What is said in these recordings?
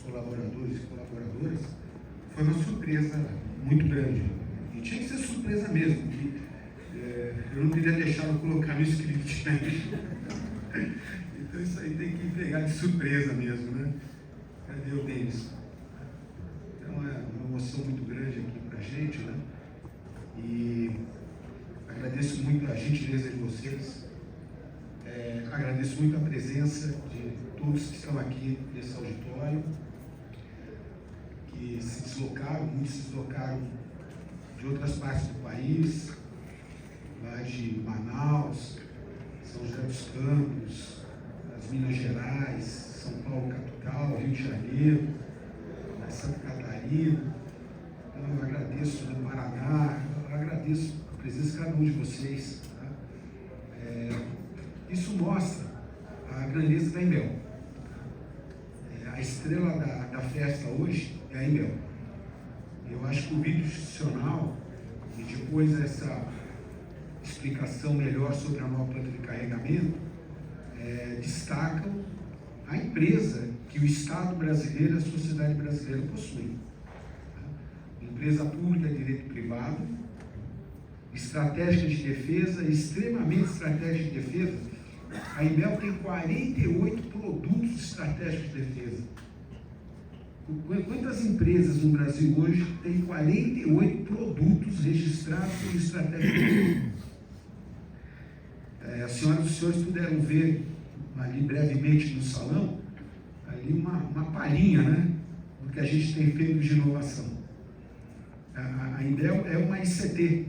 colaboradores e colaboradoras, foi uma surpresa muito grande. E tinha que ser surpresa mesmo. Eu não queria deixar eu colocar no script, né? Então isso aí tem que pegar de surpresa mesmo, né? Cadê o Denis? Então é uma emoção muito grande aqui pra gente, né? E agradeço muito a gentileza de vocês. Agradeço muito a presença de todos que estão aqui nesse auditório, que se deslocaram, muitos se deslocaram de outras partes do país, lá de Manaus, São José dos Campos, as Minas Gerais, São Paulo capital, Rio de Janeiro, Santa Catarina. Então, eu agradeço no Paraná, eu agradeço a presença de cada um de vocês. Tá? Isso mostra a grandeza da Imbel. A estrela da festa hoje é a Imbel. Eu acho que o vídeo institucional e depois essa explicação melhor sobre a nova planta de carregamento destacam a empresa que o Estado brasileiro e a sociedade brasileira possuem. Uma empresa pública de direito privado, estratégica de defesa, extremamente estratégica de defesa. A Imbel tem 48 produtos estratégicos de defesa. Quantas empresas no Brasil hoje têm 48 produtos registrados como estratégia de defesa? As senhoras e os senhores puderam ver ali brevemente no salão, ali uma palhinha, né, do que a gente tem feito de inovação. A Imbel é uma ICT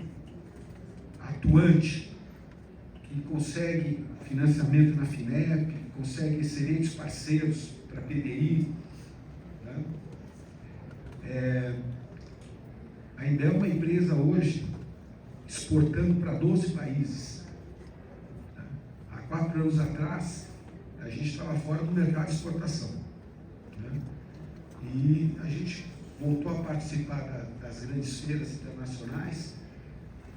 atuante, que consegue financiamento na FINEP, consegue excelentes parceiros para a PDI. Né? A Imbel é uma empresa hoje exportando para 12 países. Há 4 anos atrás, a gente estava fora do mercado de exportação. Né? E a gente voltou a participar das grandes feiras internacionais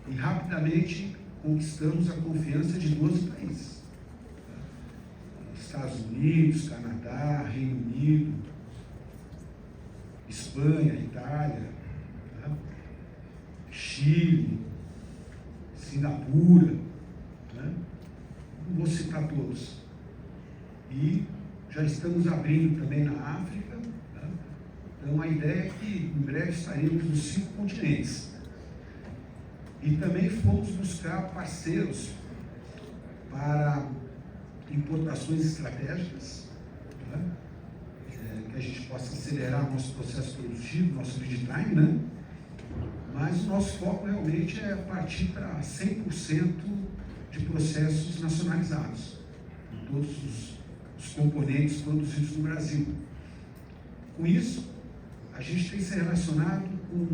e rapidamente conquistamos a confiança de 12 países. Estados Unidos, Canadá, Reino Unido, Espanha, Itália, tá? Chile, Singapura, né? Não vou citar todos. E já estamos abrindo também na África. Tá? Então a ideia é que em breve estaremos nos 5 continentes. E também fomos buscar parceiros para importações estratégicas, né? Que a gente possa acelerar nosso processo produtivo, nosso lead time, né? Mas o nosso foco realmente é partir para 100% de processos nacionalizados, em todos os componentes produzidos no Brasil. Com isso, a gente tem se relacionado com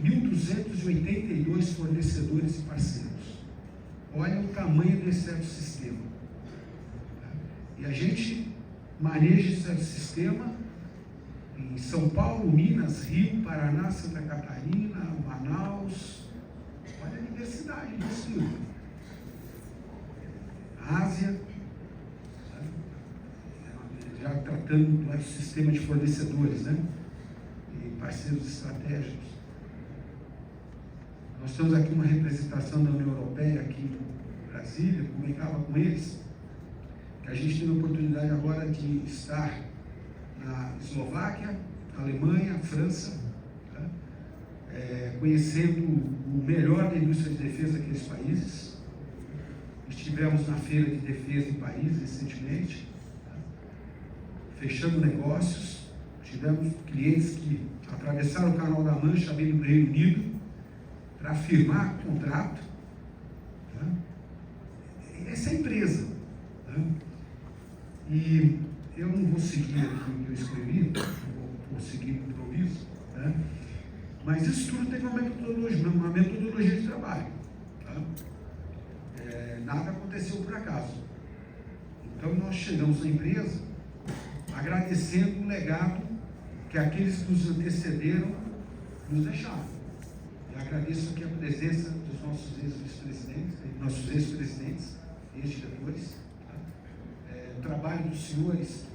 1.282 fornecedores e parceiros. Olha o tamanho desse ecossistema. E a gente maneja esse ecossistema em São Paulo, Minas, Rio, Paraná, Santa Catarina, Manaus. Olha a diversidade disso tudo. Ásia, já tratando do ecossistema de fornecedores, né? E parceiros estratégicos. Nós temos aqui uma representação da União Europeia aqui em Brasília, comentava com eles, que a gente teve a oportunidade agora de estar na Eslováquia, Alemanha, França, tá? Conhecendo o melhor da indústria de defesa daqueles países. Estivemos na feira de defesa em Paris recentemente, tá? Fechando negócios. Tivemos clientes que atravessaram o Canal da Mancha vindo do Reino Unido para firmar contrato. Tá? Essa é a empresa. Tá? E eu não vou seguir aqui o que eu escrevi, vou seguir o improviso, tá? Mas isso tudo tem uma metodologia de trabalho. Tá? Nada aconteceu por acaso. Então nós chegamos na empresa agradecendo o legado que aqueles que nos antecederam nos deixaram. Eu agradeço aqui a presença dos nossos ex-presidentes, ex-diretores, tá? O trabalho dos senhores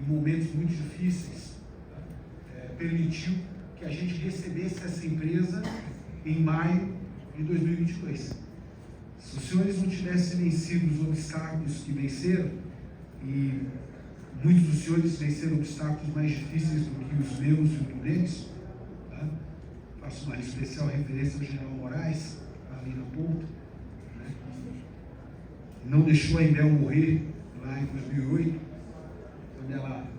em momentos muito difíceis, permitiu que a gente recebesse essa empresa em maio de 2022. Se os senhores não tivessem vencido os obstáculos que venceram, e muitos dos senhores venceram obstáculos mais difíceis do que os meus e o deles, tá? Faço uma especial referência ao general Moraes, ali na ponta, né? Não deixou a Imbel morrer lá em 2008, quando ela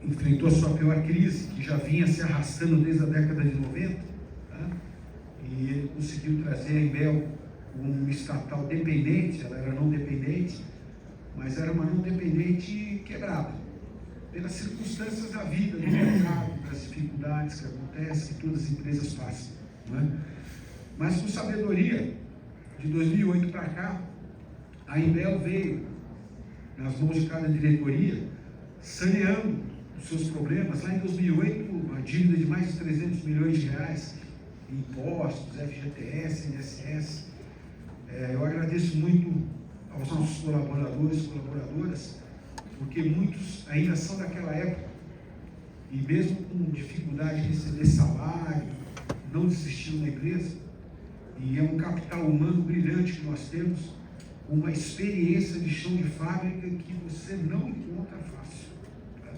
enfrentou a sua pior crise, que já vinha se arrastando desde a década de 90, tá? E ele conseguiu trazer a Imbel como estatal dependente. Ela era não dependente, mas era uma não dependente quebrada, pelas circunstâncias da vida, do mercado, das dificuldades que acontecem, que todas as empresas passam, não é? Mas com sabedoria, de 2008 para cá, a Imbel veio, nas mãos de cada diretoria, saneando os seus problemas. Lá em 2008, uma dívida de mais de 300 milhões de reais, impostos, FGTS, INSS. Eu agradeço muito aos nossos colaboradores e colaboradoras, porque muitos ainda são daquela época, e mesmo com dificuldade de receber salário, não desistiram da empresa. E é um capital humano brilhante que nós temos, uma experiência de chão de fábrica que você não encontra fácil, tá?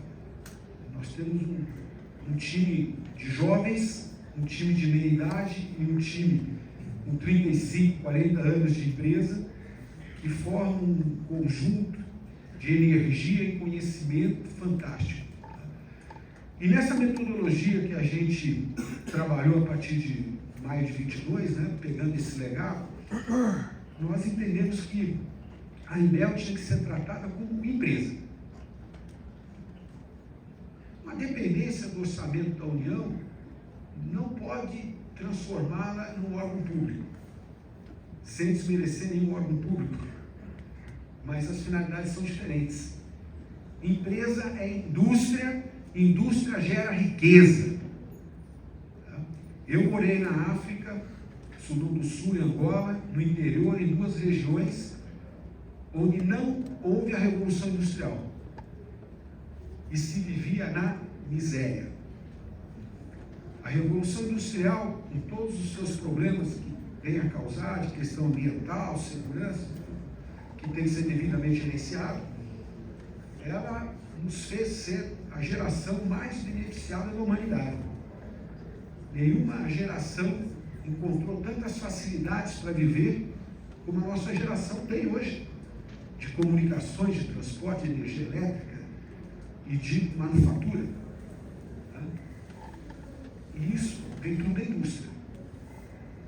Nós temos um time de jovens, um time de meia idade e um time com 35, 40 anos de empresa, que formam um conjunto de energia e conhecimento fantástico. E nessa metodologia que a gente trabalhou a partir de maio de 22, né, pegando esse legado, nós entendemos que a Imbel tinha que ser tratada como empresa. Uma dependência do orçamento da União não pode transformá-la num órgão público, sem desmerecer nenhum órgão público, mas as finalidades são diferentes. Empresa é indústria, indústria gera riqueza. Eu morei na África, Sudão do Sul e Angola, no interior, em duas regiões onde não houve a Revolução Industrial e se vivia na miséria. A Revolução Industrial, com todos os seus problemas que vem a causar, de questão ambiental, segurança, que tem que ser devidamente gerenciado, ela nos fez ser a geração mais beneficiada da humanidade. Nenhuma geração encontrou tantas facilidades para viver como a nossa geração tem hoje, de comunicações, de transporte, de energia elétrica e de manufatura. Tá? E isso vem tudo da indústria.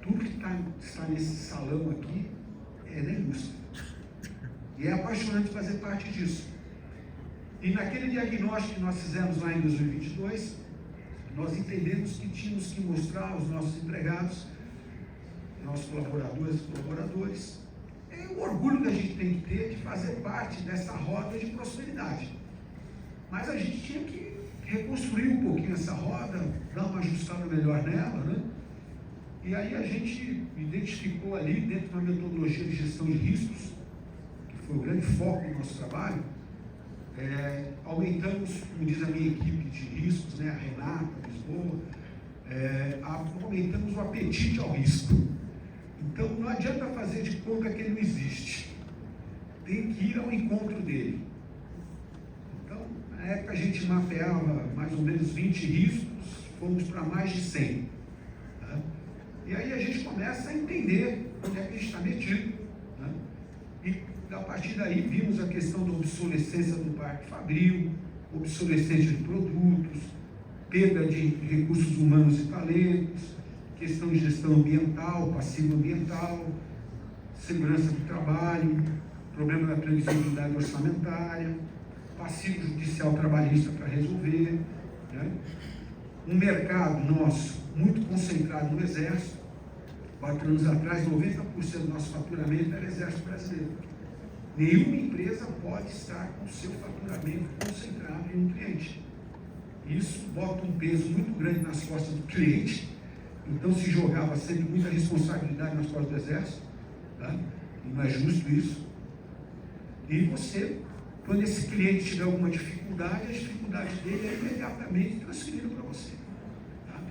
Tudo que está nesse salão aqui é da indústria. E é apaixonante fazer parte disso. E naquele diagnóstico que nós fizemos lá em 2022, nós entendemos que tínhamos que mostrar aos nossos empregados, nossos colaboradores e colaboradores, o orgulho que a gente tem que ter de fazer parte dessa roda de prosperidade. Mas a gente tinha que reconstruir um pouquinho essa roda, dar uma ajustada melhor nela, né? E aí a gente identificou ali, dentro da metodologia de gestão de riscos, que foi o grande foco do nosso trabalho, aumentamos, como diz a minha equipe de riscos, né, a Renata, a Lisboa, aumentamos o apetite ao risco. Então não adianta fazer de conta que ele não existe, tem que ir ao encontro dele. Então, na época a gente mapeava mais ou menos 20 riscos, fomos para mais de 100. Tá? E aí a gente começa a entender onde é que a gente está metido, né? E a partir daí vimos a questão da obsolescência do parque fabril, obsolescência de produtos, perda de recursos humanos e talentos, questão de gestão ambiental, passivo ambiental, segurança do trabalho, problema da previsibilidade orçamentária, passivo judicial trabalhista para resolver, né? Um mercado nosso muito concentrado no Exército. 4 anos atrás, 90% do nosso faturamento era Exército Brasileiro. Nenhuma empresa pode estar com o seu faturamento concentrado em um cliente. Isso bota um peso muito grande nas costas do cliente. Então se jogava sempre muita responsabilidade nas costas do Exército, tá? E não é justo isso. E você Quando esse cliente tiver alguma dificuldade, a dificuldade dele é imediatamente transferida para você. Tá?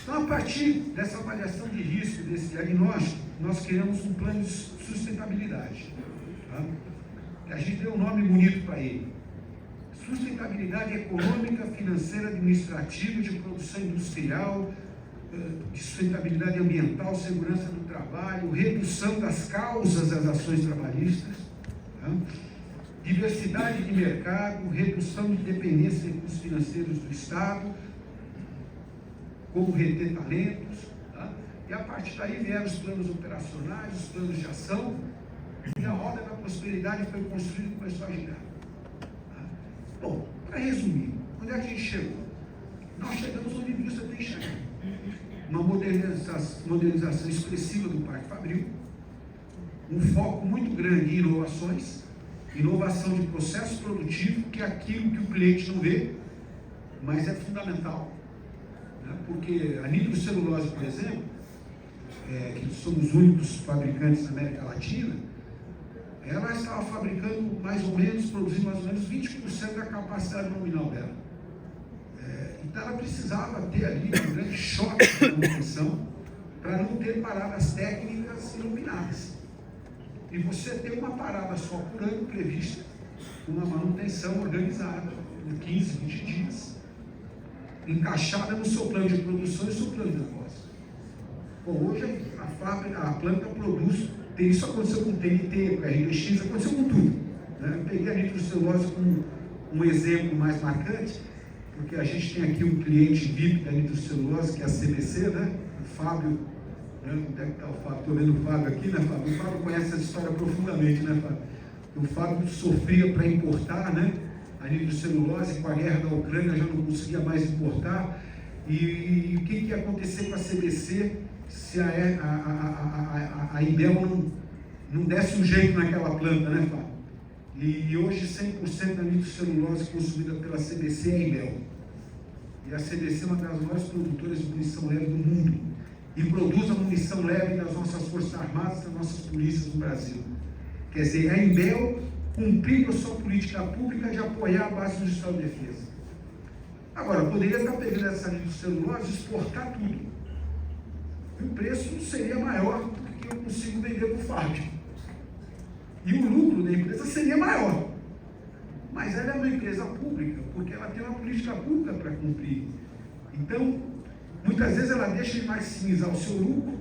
Então, a partir dessa avaliação de risco, desse diagnóstico, nós criamos um plano de sustentabilidade. Tá? A gente deu um nome bonito para ele. Sustentabilidade econômica, financeira, administrativa, de produção industrial, de sustentabilidade ambiental, segurança do trabalho, redução das causas das ações trabalhistas, tá? Diversidade de mercado, redução de dependência de recursos financeiros do Estado, como reter talentos, tá? E a partir daí vieram os planos operacionais, os planos de ação, e a roda da prosperidade foi construída e começou a girar. Tá? Bom, para resumir, onde é que a gente chegou? Nós chegamos onde a indústria tem chegado. Uma modernização expressiva do Parque Fabril, um foco muito grande em inovações, inovação de processo produtivo, que é aquilo que o cliente não vê, mas é fundamental. Né? Porque a nitrocelulose, por exemplo, que somos os únicos fabricantes na América Latina, ela estava fabricando mais ou menos, produzindo mais ou menos 20% da capacidade nominal dela. Então ela precisava ter ali um grande choque de manutenção para não ter paradas técnicas iluminadas. E você ter uma parada só por ano prevista, uma manutenção organizada por 15, 20 dias, encaixada no seu plano de produção e seu plano de negócio. Bom, hoje a planta produz, isso aconteceu com o TNT, com a RDX, aconteceu com tudo. Né? Eu peguei a nitrocelulose como um exemplo mais marcante, porque a gente tem aqui um cliente VIP da nitrocelulose, que é a CBC, né? O Fábio, né? Onde é que está o Fábio? Estou vendo o Fábio aqui, né, Fábio? O Fábio conhece essa história profundamente, né, Fábio? O Fábio sofria para importar, né? A nitrocelulose, com a guerra da Ucrânia, já não conseguia mais importar. E o que ia acontecer com a CBC se a Ibel não desse um jeito naquela planta, né, Fábio? E hoje 100% da nitrocelulose consumida pela CBC é a Ibel. E a CBC é uma das maiores produtoras de munição leve do mundo. E produz a munição leve das nossas Forças Armadas, das nossas polícias no Brasil. Quer dizer, a Ibel cumprindo a sua política pública de apoiar a base industrial de defesa. Agora, poderia estar pegando essa nitrocelulose e exportar tudo. E o preço seria maior do que eu consigo vender para o Fábio. E o lucro da empresa seria maior. Mas ela é uma empresa pública, porque ela tem uma política pública para cumprir. Então, muitas vezes ela deixa de maximizar o seu lucro,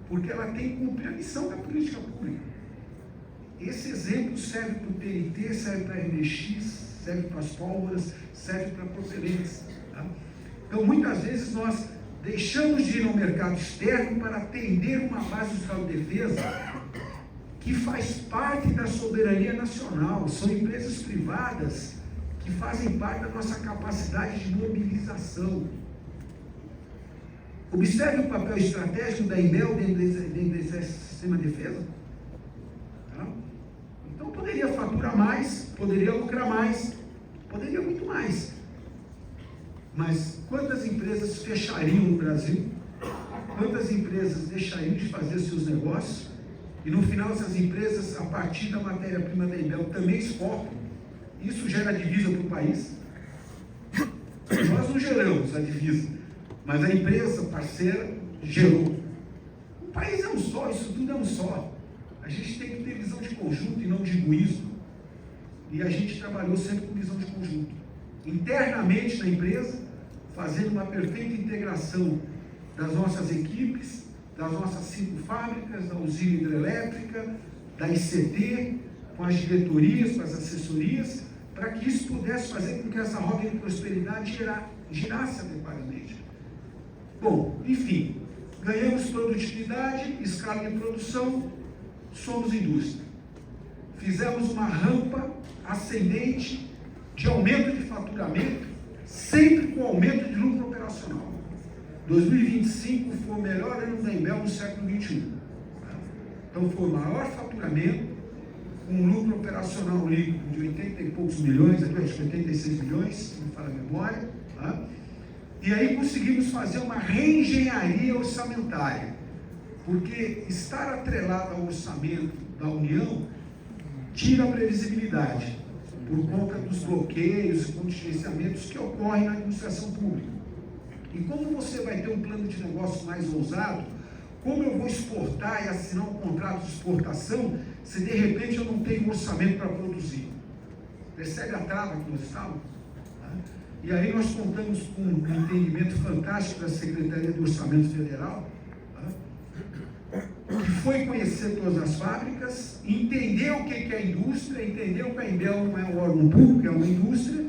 porque ela tem que cumprir a missão da política pública. Esse exemplo serve para o TNT, serve para a RDX, serve para as pólvoras, serve para propelentes. Tá? Então, muitas vezes nós deixamos de ir ao mercado externo para atender uma base industrial de defesa que faz parte da soberania nacional. São empresas privadas que fazem parte da nossa capacidade de mobilização. Observe o papel estratégico da Ibel dentro desse sistema de defesa. Tá? Então poderia faturar mais, poderia lucrar mais, poderia muito mais. Mas quantas empresas fechariam no Brasil? Quantas empresas deixariam de fazer seus negócios? E no final essas empresas, a partir da matéria-prima da Ibel, também exportam. Isso gera divisa para o país. Nós não geramos a divisa, mas a empresa parceira gerou. O país é um só, isso tudo é um só. A gente tem que ter visão de conjunto e não de egoísmo. E a gente trabalhou sempre com visão de conjunto. Internamente na empresa, fazendo uma perfeita integração das nossas equipes, das nossas 5 fábricas, da usina hidrelétrica, da ICT, com as diretorias, com as assessorias, para que isso pudesse fazer com que essa roda de prosperidade girasse adequadamente. Bom, enfim, ganhamos produtividade, escala de produção, somos indústria. Fizemos uma rampa ascendente de aumento de faturamento, sempre com aumento de lucro operacional. 2025 foi o melhor ano da Ibel no século XXI. Então foi o maior faturamento, com um lucro operacional líquido de 80 e poucos milhões, acho que 86 milhões, se não me falha a memória. Tá? E aí conseguimos fazer uma reengenharia orçamentária, porque estar atrelado ao orçamento da União tira a previsibilidade. por conta dos bloqueios e contingenciamentos que ocorrem na administração pública. E como você vai ter um plano de negócio mais ousado, como eu vou exportar e assinar um contrato de exportação se de repente eu não tenho orçamento para produzir? Percebe a trava que nós estamos? E aí nós contamos com um entendimento fantástico da Secretaria do Orçamento Federal, que foi conhecer todas as fábricas, entender o que é a indústria, entendeu que a Imbel não é um órgão público, é uma indústria,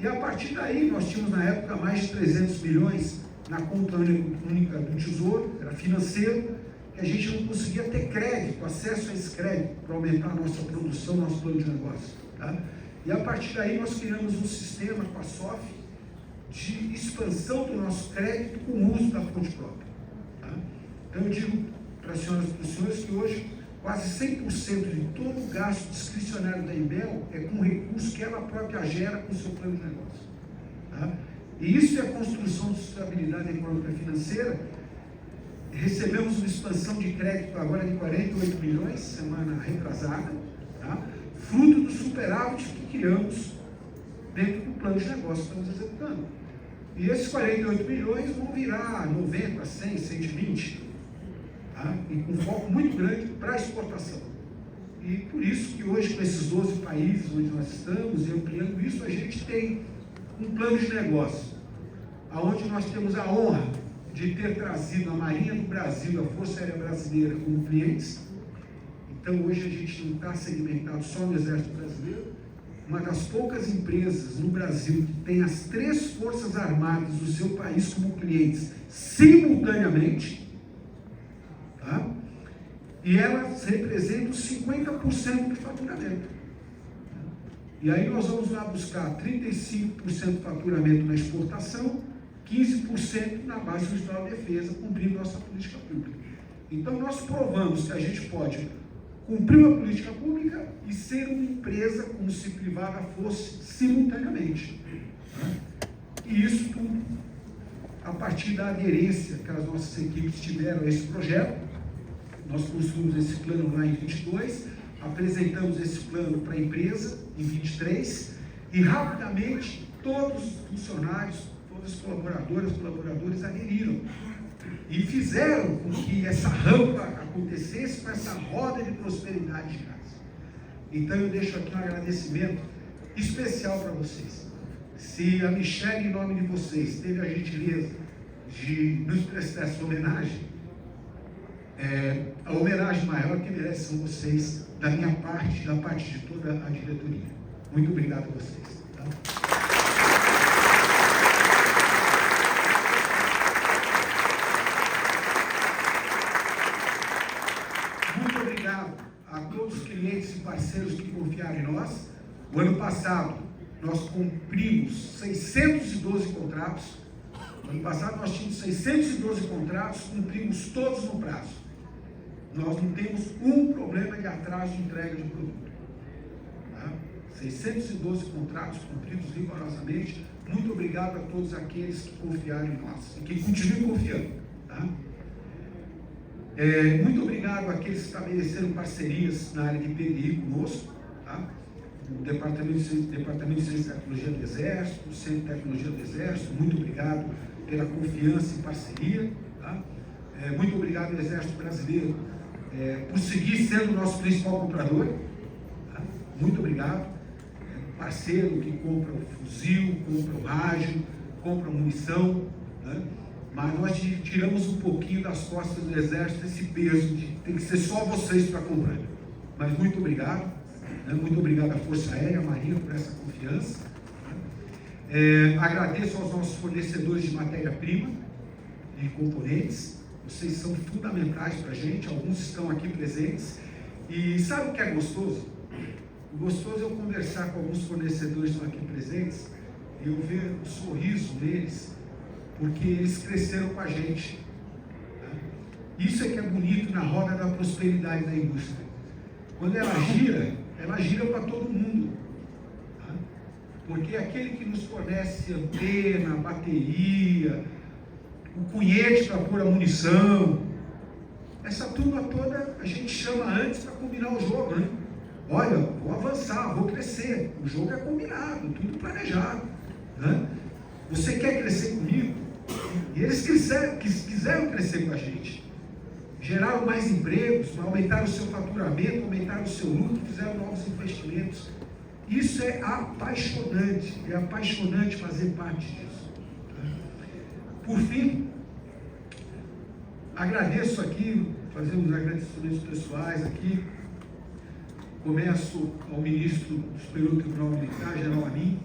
e a partir daí nós tínhamos na época mais de 300 milhões na conta única do Tesouro, era financeiro, que a gente não conseguia ter crédito, acesso a esse crédito, para aumentar a nossa produção, nosso plano de negócio. Tá? E a partir daí nós criamos um sistema com a SOF de expansão do nosso crédito com o uso da fonte própria. Tá? Então eu digo para as senhoras e para os senhores que hoje quase 100% de todo o gasto discricionário da Imbel é com recursos que ela própria gera com o seu plano de negócio. Tá? E isso é a construção de sustentabilidade econômica e financeira. Recebemos uma expansão de crédito agora de 48 milhões, semana retrasada, tá? Fruto do superávit que criamos dentro do plano de negócio que estamos executando. E esses 48 milhões vão virar 90, 100, 120, tá? E com foco muito grande para a exportação. E por isso que hoje, com esses 12 países onde nós estamos, e ampliando isso, a gente tem um plano de negócio, onde nós temos a honra de ter trazido a Marinha do Brasil, a Força Aérea Brasileira como clientes. Então hoje a gente não está segmentado só no Exército Brasileiro, uma das poucas empresas no Brasil que tem as 3 Forças Armadas do seu país como clientes simultaneamente, tá? E elas representam 50% do faturamento. E aí nós vamos lá buscar 35% de faturamento na exportação, 15% na base do Ministério da Defesa, cumprindo nossa política pública. Então nós provamos que a gente pode cumprir uma política pública e ser uma empresa como se privada fosse simultaneamente. E isso tudo a partir da aderência que as nossas equipes tiveram a esse projeto. Nós construímos esse plano lá em 22, apresentamos esse plano para a empresa em 23 e rapidamente todos os funcionários, todos os colaboradores aderiram e fizeram com que essa rampa acontecesse com essa roda de prosperidade de casa. Então eu deixo aqui um agradecimento especial para vocês. Se a Michelle, em nome de vocês, teve a gentileza de nos prestar essa homenagem, a homenagem maior que merecem são vocês, da minha parte, da parte de toda a diretoria. Muito obrigado a vocês. Tá? Muito obrigado a todos os clientes e parceiros que confiaram em nós. O ano passado, nós cumprimos 612 contratos. No ano passado, nós tínhamos 612 contratos, cumprimos todos no prazo. Nós não temos um problema de atraso de entrega de produto. Tá? 612 contratos cumpridos rigorosamente. Muito obrigado a todos aqueles que confiaram em nós e que continuem confiando. Tá? Muito obrigado àqueles que estabeleceram parcerias na área de PDI conosco. Tá? O Departamento de Ciência e Tecnologia do Exército, o Centro de Tecnologia do Exército, muito obrigado pela confiança e parceria. Tá? Muito obrigado ao Exército Brasileiro por seguir sendo o nosso principal comprador. Tá? Muito obrigado. Parceiro que compra o fuzil, compra o rádio, compra munição. Né? Mas nós tiramos um pouquinho das costas do Exército esse peso de tem que ser só vocês para comprar. Mas muito obrigado. Né? Muito obrigado à Força Aérea, à Marinha, por essa confiança. Agradeço aos nossos fornecedores de matéria-prima e componentes. Vocês são fundamentais para a gente, alguns estão aqui presentes. E sabe o que é gostoso? O gostoso é eu conversar com alguns fornecedores que estão aqui presentes e eu ver o sorriso deles, porque eles cresceram com a gente. Tá? Isso é que é bonito na roda da prosperidade da indústria. Quando ela gira para todo mundo. Tá? Porque aquele que nos fornece antena, bateria, o cunhete para pôr a munição, essa turma toda a gente chama antes para combinar o jogo, né? olha, vou avançar, vou crescer. O jogo é combinado, tudo planejado, né? Você quer crescer comigo? E eles quiseram crescer com a gente. Geraram mais empregos, aumentaram o seu faturamento, aumentaram o seu lucro, fizeram novos investimentos. Isso é apaixonante fazer parte disso. Por fim, agradeço aqui, fazer uns agradecimentos pessoais aqui. Começo ao ministro do Superior Tribunal Militar, General Amin,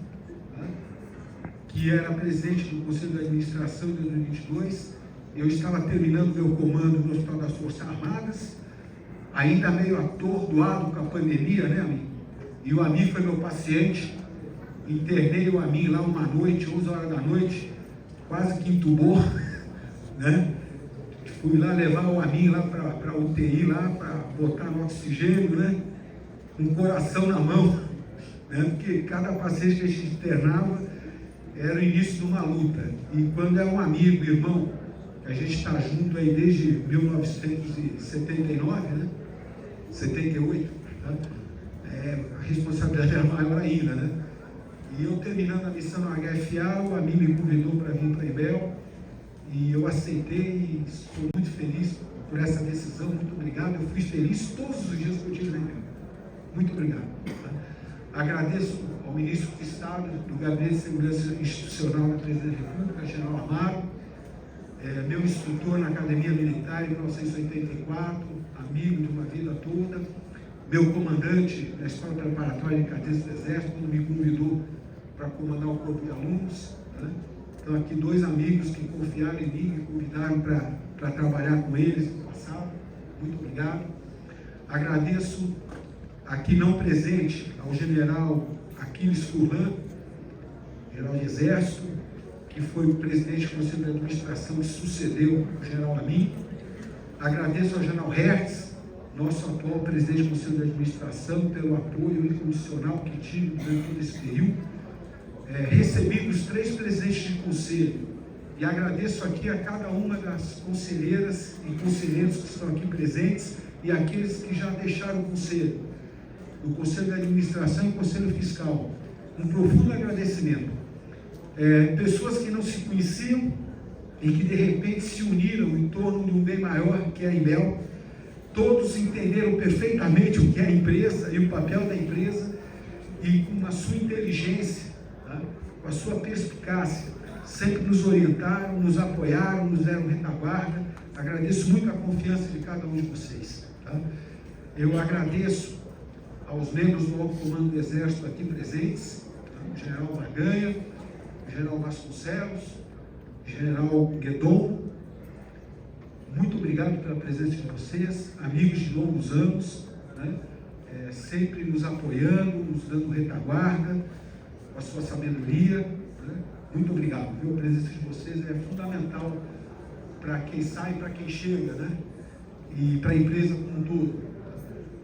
que era presidente do Conselho de Administração de 2022. Eu estava terminando meu comando no Hospital das Forças Armadas, ainda meio atordoado com a pandemia, né, Amin? E o Amin foi meu paciente. Internei o Amin lá uma noite, 11 horas da noite, quase que entubou, né? Fui lá levar o Amin lá para a UTI, lá para botar no oxigênio, né? Com o coração na mão, né? Porque cada paciente que a gente internava era o início de uma luta. E quando é um amigo, irmão, a gente está junto aí desde 1979, né? 78, tá? A responsabilidade era maior ainda, né? E eu terminando a missão no HFA, o Amin me convidou para vir para a Imbel, e eu aceitei e estou muito feliz por essa decisão. Muito obrigado. Eu fui feliz todos os dias que eu tive na Imbel. Muito obrigado. Tá? Agradeço ao ministro do Estado do Gabinete de Segurança Institucional da Presidência da República, General Amaro, meu instrutor na Academia Militar em 1984, amigo de uma vida toda, meu comandante na Escola Preparatória de Cadetes do Exército, quando me convidou para comandar o corpo de alunos, né? Então aqui dois amigos que confiaram em mim, me convidaram para trabalhar com eles no passado. Muito obrigado. Agradeço aqui não presente ao general Aquiles Furlan, general de Exército, que foi o presidente do Conselho de Administração que sucedeu o general Amin. Agradeço ao general Hertz, nosso atual presidente do Conselho de Administração, pelo apoio incondicional que tive durante todo esse período. Recebi dos 3 presidentes de conselho e agradeço aqui a cada uma das conselheiras e conselheiros que estão aqui presentes e aqueles que já deixaram o conselho, do Conselho de Administração e Conselho Fiscal. Um profundo agradecimento. Pessoas que não se conheciam e que de repente se uniram em torno de um bem maior que é a Imbel. Todos entenderam perfeitamente o que é a empresa e o papel da empresa, e com a sua inteligência, tá? Com a sua perspicácia, sempre nos orientaram, nos apoiaram, nos deram retaguarda. Agradeço muito a confiança de cada um de vocês. Tá? Eu agradeço aos membros do Alto Comando do Exército aqui presentes, tá? O general Braganha, o general Vasconcelos, o general Guedon. Muito obrigado pela presença de vocês, amigos de longos anos, né? Sempre nos apoiando, nos dando retaguarda, com a sua sabedoria, né? Muito obrigado, viu? A presença de vocês é fundamental para quem sai e para quem chega, né? E para a empresa como um todo.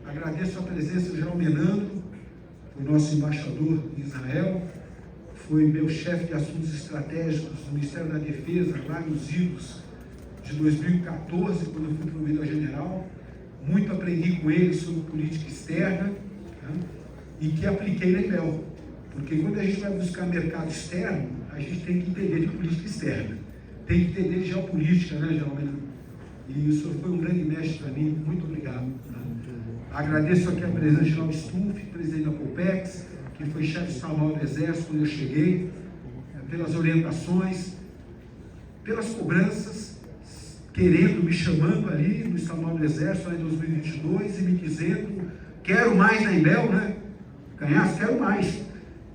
Agradeço a presença do general Menandro, o nosso embaixador em Israel, foi meu chefe de assuntos estratégicos do Ministério da Defesa, lá nos idos de 2014, quando eu fui promovido a general. Muito aprendi com ele sobre política externa, né? E que apliquei na Imbel, porque quando a gente vai buscar mercado externo, a gente tem que entender de política externa, tem que entender de geopolítica, né, geralmente. E o senhor foi um grande mestre para mim. Muito obrigado. Né? Agradeço aqui a presença de General Stumpf, presidente da Copex, que foi chefe de Estado-Maior do Exército quando eu cheguei, pelas orientações, pelas cobranças, querendo, me chamando ali no Estado-Maior do Exército, lá em 2022, e me dizendo, quero mais na Imbel, né? Canhaço, quero mais.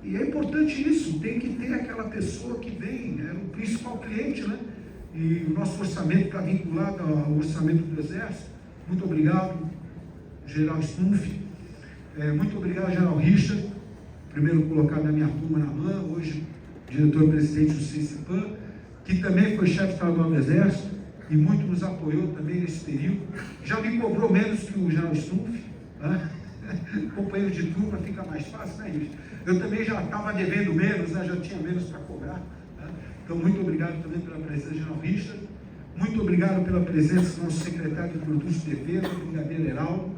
E é importante isso, tem que ter aquela pessoa que vem, é o principal cliente, né? E o nosso orçamento está vinculado ao orçamento do Exército. Muito obrigado, General Stumpf. Muito obrigado, General Richard, primeiro colocado na minha turma na MAN, hoje diretor-presidente do CICIPAN, que também foi chefe estadual do Exército e muito nos apoiou também nesse período. Já me cobrou menos que o General Stumpf, né? Companheiro de turma, fica mais fácil, né, Richard? Eu também já estava devendo menos, né? Já tinha menos para cobrar. Né? Então, muito obrigado também pela presença do General Richard. Muito obrigado pela presença do nosso secretário de Produtos de Defesa, o Brigadeiro Heraldo.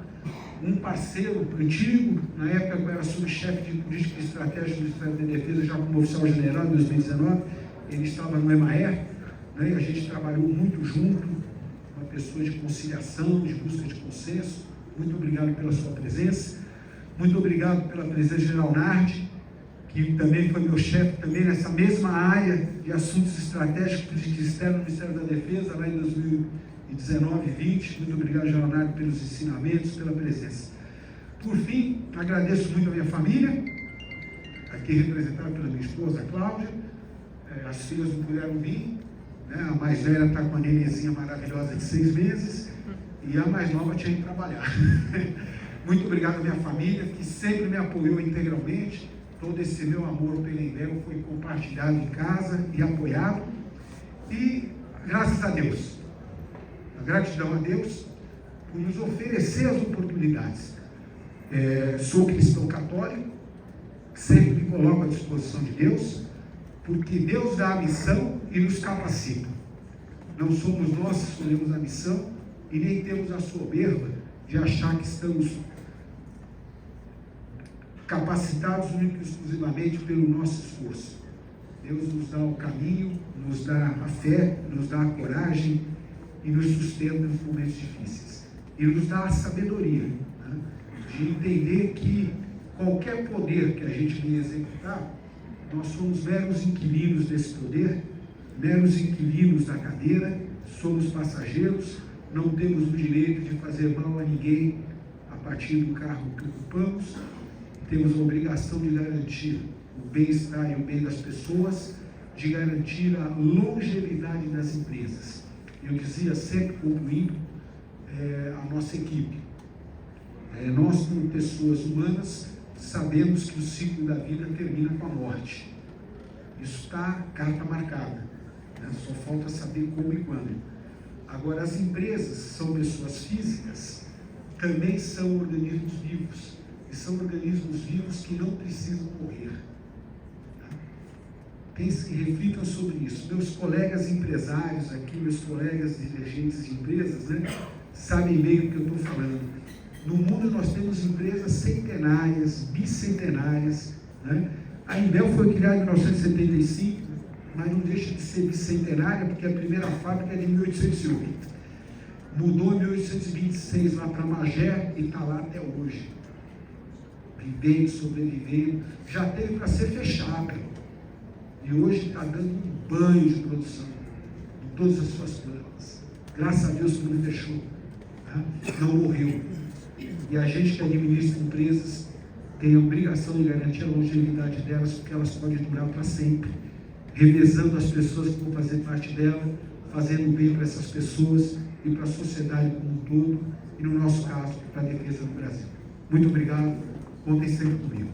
um parceiro antigo, na época eu era subchefe de política e estratégia do Ministério da Defesa, já como oficial general em 2019, ele estava no EMAER, né, e a gente trabalhou muito junto, uma pessoa de conciliação, de busca de consenso. Muito obrigado pela sua presença, muito obrigado pela presença de General Nardi, que também foi meu chefe também nessa mesma área de assuntos estratégicos de política externa no Ministério da Defesa, lá em 2019 e 2020. Muito obrigado, General Nardi, pelos ensinamentos, pela presença. Por fim, agradeço muito a minha família, aqui representada pela minha esposa, Cláudia. As filhas não puderam vir, né? A mais velha está com uma nenenzinha maravilhosa de 6 meses e a mais nova tinha que trabalhar. Muito obrigado à minha família, que sempre me apoiou integralmente. Todo esse meu amor pela Embel foi compartilhado em casa e apoiado. E graças a Deus, a gratidão a Deus por nos oferecer as oportunidades. Sou cristão católico, sempre me coloco à disposição de Deus, porque Deus dá a missão e nos capacita. Não somos nós que escolhemos a missão e nem temos a soberba de achar que estamos capacitados única e exclusivamente pelo nosso esforço. Deus nos dá o caminho, nos dá a fé, nos dá a coragem e nos sustenta nos momentos difíceis. E nos dá a sabedoria, né, de entender que qualquer poder que a gente venha executar, nós somos meros inquilinos desse poder, meros inquilinos da cadeira, somos passageiros, não temos o direito de fazer mal a ninguém a partir do cargo que ocupamos. Temos a obrigação de garantir o bem-estar e o bem das pessoas, de garantir a longevidade das empresas. Eu dizia sempre, concluindo, a nossa equipe. Nós, como pessoas humanas, sabemos que o ciclo da vida termina com a morte. Isso está carta marcada, né? Só falta saber como e quando. Agora, as empresas são pessoas físicas, também são organismos vivos. E são organismos vivos que não precisam morrer. Pensem e reflitam sobre isso. Meus colegas empresários aqui, meus colegas dirigentes de empresas, né, sabem bem o que eu estou falando. No mundo nós temos empresas centenárias, bicentenárias, né? A Embel foi criada em 1975, mas não deixa de ser bicentenária, porque a primeira fábrica é de 1808. Mudou em 1826 lá para Magé e está lá até hoje. Vivendo, sobrevivendo, já teve para ser fechada. E hoje está dando um banho de produção em todas as suas plantas. Graças a Deus que não fechou, tá? Não morreu. E a gente que administra empresas tem a obrigação de garantir a longevidade delas, porque elas podem durar para sempre, revezando as pessoas que vão fazer parte dela, fazendo bem para essas pessoas e para a sociedade como um todo, e no nosso caso, para a defesa do Brasil. Muito obrigado, contem sempre comigo.